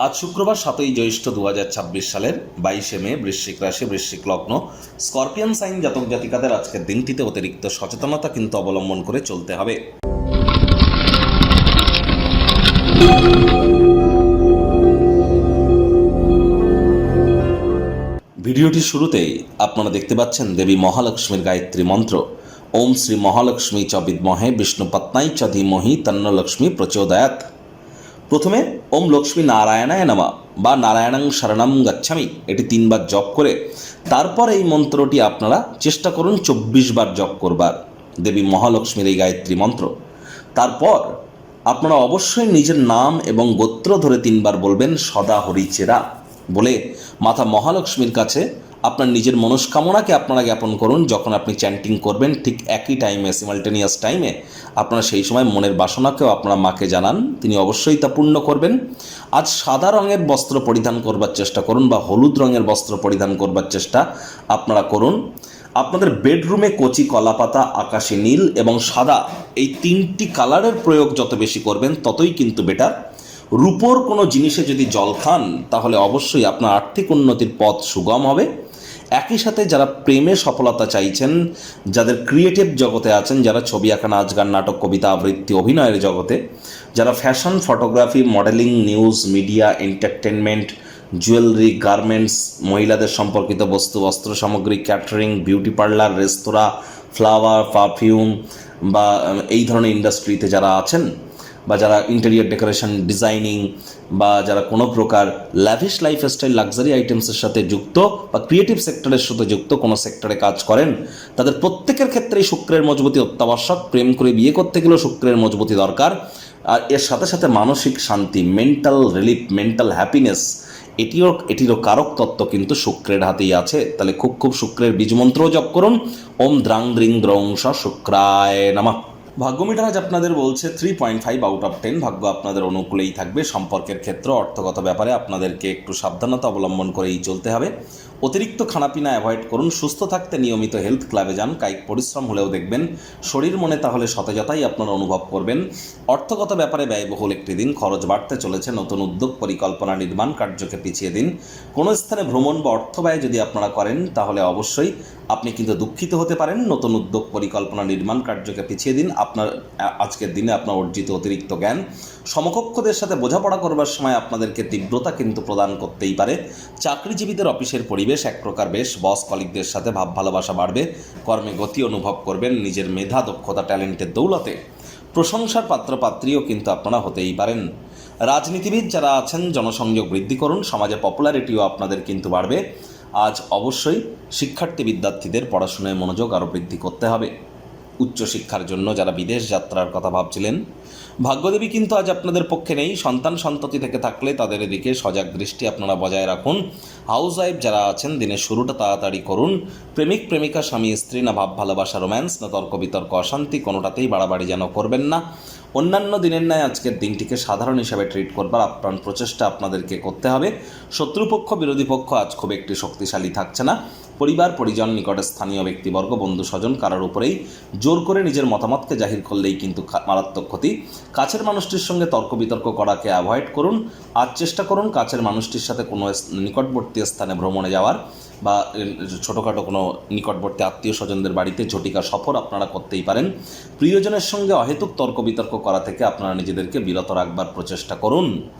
আজ শুক্রবার 7ই জ্যৈষ্ঠ 2026 সালের 22শে মে, বৃশ্চিক রাশি, বৃশ্চিক লগ্ন, স্করপিয়ান সাইন জাতক জাতিকাদের আজকের দিনটিতে অতিরিক্ত সচেতনতা কিন্তু অবলম্বন করে চলতে হবে। ভিডিওটির শুরুতেই আপনারা দেখতে পাচ্ছেন দেবী মহালক্ষ্মীর গায়ত্রী মন্ত্র। ওম শ্রী মহালক্ষ্মী চ বিদ্মহে বিষ্ণুপত্নাই চ ধীমহি তন্ন লক্ষ্মী প্রচোদয়াৎ। প্রথমে ওম লক্ষ্মী নারায়ণায় নমঃ বা নারায়ণং শরণং গচ্ছামি এটি 3 বার জপ করে তারপর এই মন্ত্রটি আপনারা চেষ্টা করুন 24 বার জপ করবার, দেবী মহালক্ষ্মীর এই গায়ত্রী মন্ত্র। তারপর আপনারা অবশ্যই নিজের নাম এবং গোত্র ধরে 3 বার বলবেন সদা হরিচেরা বলে মাতা মহালক্ষ্মীর কাছে আপনার নিজের মনস্কামনাকে আপনারা জ্ঞাপন করুন। যখন আপনি চ্যান্টিং করবেন ঠিক একই টাইমে, সিমালটেনিয়াস টাইমে, আপনারা সেই সময় মনের বাসনাকেও আপনারা মাকে জানান, তিনি অবশ্যই তা পূর্ণ করবেন। আজ সাদা রঙের বস্ত্র পরিধান করবার চেষ্টা করুন বা হলুদ রঙের বস্ত্র পরিধান করবার চেষ্টা আপনারা করুন। আপনাদের বেডরুমে কচি কলাপাতা, আকাশি নীল এবং সাদা এই 3টি কালারের প্রয়োগ যত বেশি করবেন ততই কিন্তু বেটার। রূপোর কোনো জিনিসে যদি জল খান তাহলে অবশ্যই আপনার আর্থিক উন্নতির পথ সুগম হবে। একই সাথে যারা প্রেমে সফলতা চাইছেন, যাদের ক্রিয়েটিভ জগতে আছেন, যারা ছবি আঁকা, নাচ গান, নাটক, কবিতা আবৃত্তি, অভিনয়ের জগতে, যারা fashion, photography, modelling, news, media, entertainment, jewellery, garments, মহিলাদের সম্পর্কিত বস্তু, বস্ত্র সামগ্রী, ক্যাটারিং, বিউটি পার্লার, রেস্তোরাঁ, ফ্লাওয়ার, পারফিউম বা এই ধরনের ইন্ডাস্ট্রিতে যারা আছেন, বা যারা ইন্টেরিয়র ডেকোরেশন, ডিজাইনিং বা যারা কোনো প্রকার ল্যাভিশ লাইফস্টাইল, লাক্সারি আইটেমসের সাথে যুক্ত বা ক্রিয়েটিভ সেক্টরের সাথে যুক্ত কোনো সেক্টরে কাজ করেন, তাদের প্রত্যেকের ক্ষেত্রেই শুক্রের মজবুতি অত্যাবশ্যক। প্রেম করে বিয়ে করতে গেলেও শুক্রের মজবুতি দরকার। আর এর সাথে সাথে মানসিক শান্তি, মেন্টাল রিলিফ, মেন্টাল হ্যাপিনেস, এটিরও কারক তত্ত্ব কিন্তু শুক্রের হাতেই আছে। তাহলে খুব শুক্রের বীজমন্ত্রও জপ করুন। ওম দ্রাং দ্রিং দ্রং স শুক্রায় নমঃ। ভাগ্য মিটার আজ আপনাদের বলছে 3.5 আউট অফ 10। ভাগ্য আপনাদের অনুকূলেই থাকবে। সম্পর্কের ক্ষেত্র, অর্থগত ব্যাপারে আপনাদেরকে একটু সাবধানতা অবলম্বন করেই চলতে হবে। অতিরিক্ত খানাপিনা অ্যাভয়েড করুন। সুস্থ থাকতে নিয়মিত হেলথ ক্লাবে যান। কায়িক পরিশ্রম হলেও দেখবেন শরীর মনে তাহলে সতেজতাই আপনারা অনুভব করবেন। অর্থগত ব্যাপারে ব্যয়বহুল একটি দিন, খরচ বাড়তে চলেছে। নতুন উদ্যোগ, পরিকল্পনা, নির্মাণ কার্যকে পিছিয়ে দিন। কোনো স্থানে ভ্রমণ বা অর্থ ব্যয় যদি আপনারা করেন তাহলে অবশ্যই আপনি কিন্তু দুঃখিত হতে পারেন। নতুন উদ্যোগ, পরিকল্পনা, নির্মাণ কার্যকে পিছিয়ে দিন। আপনার আজকের দিনে আপনার অর্জিত অতিরিক্ত জ্ঞান সমকক্ষদের সাথে বোঝাপড়া করবার সময় আপনাদেরকে তীব্রতা কিন্তু প্রদান করতেই পারে। চাকরিজীবীদের অফিসের পরিবেশ এক প্রকার বেশ। বস কলিগদের সাথে ভাব ভালোবাসা বাড়বে। কর্মে গতি অনুভব করবেন। নিজের মেধা, দক্ষতা, ট্যালেন্টের দৌলতে প্রশংসার পাত্রপাত্রীও কিন্তু আপনারা হতেই পারেন। রাজনীতিবিদ যারা আছেন জনসংযোগ বৃদ্ধি করুন। সমাজে পপুলারিটিও আপনাদের কিন্তু বাড়বে। আজ অবশ্যই শিক্ষার্থী বিদ্যার্থীদের পড়াশোনায় মনোযোগ আরও বৃদ্ধি করতে হবে। উচ্চশিক্ষার জন্য যারা বিদেশ যাত্রার কথা ভাবছিলেন, ভাগ্যদেবী কিন্তু আজ আপনাদের পক্ষে নেই। সন্তান সন্ততি থেকে থাকলে তাদের এদিকে সজাগ দৃষ্টি আপনারা বজায় রাখুন। হাউস ওয়াইফ যারা আছেন দিনের শুরুটা তাড়াতাড়ি করুন। প্রেমিক প্রেমিকা, স্বামী স্ত্রী, না ভাব ভালোবাসা, রোম্যান্স, না তর্ক বিতর্ক, অশান্তি, কোনোটাতেই বাড়াবাড়ি যেন করবেন না। অন্যান্য দিনের ন্যায় আজকের দিনটিকে সাধারণ হিসাবে ট্রিট করবার আপ্রাণ প্রচেষ্টা আপনাদেরকে করতে হবে। শত্রুপক্ষ, বিরোধী পক্ষ আজ খুব একটি শক্তিশালী থাকছে না। পরিবার, পরিজন, নিকটে স্থানীয় ব্যক্তিবর্গ, বন্ধু স্বজন কারোর উপরেই জোর করে নিজের মতামতকে জাহির করলেই কিন্তু মারাত্মক ক্ষতি। কাছের মানুষটির সঙ্গে তর্ক বিতর্ক করাকে অ্যাভয়েড করুন। আজ চেষ্টা করুন কাছের মানুষটির সাথে কোনো নিকটবর্তী স্থানে ভ্রমণে যাওয়ার বা ছোটোখাটো কোনো নিকটবর্তী আত্মীয় স্বজনদের বাড়িতে ঝটিকা সফর আপনারা করতেই পারেন। প্রিয়জনের সঙ্গে অহেতুক তর্ক বিতর্ক করা থেকে আপনারা নিজেদেরকে বিরত রাখবার প্রচেষ্টা করুন।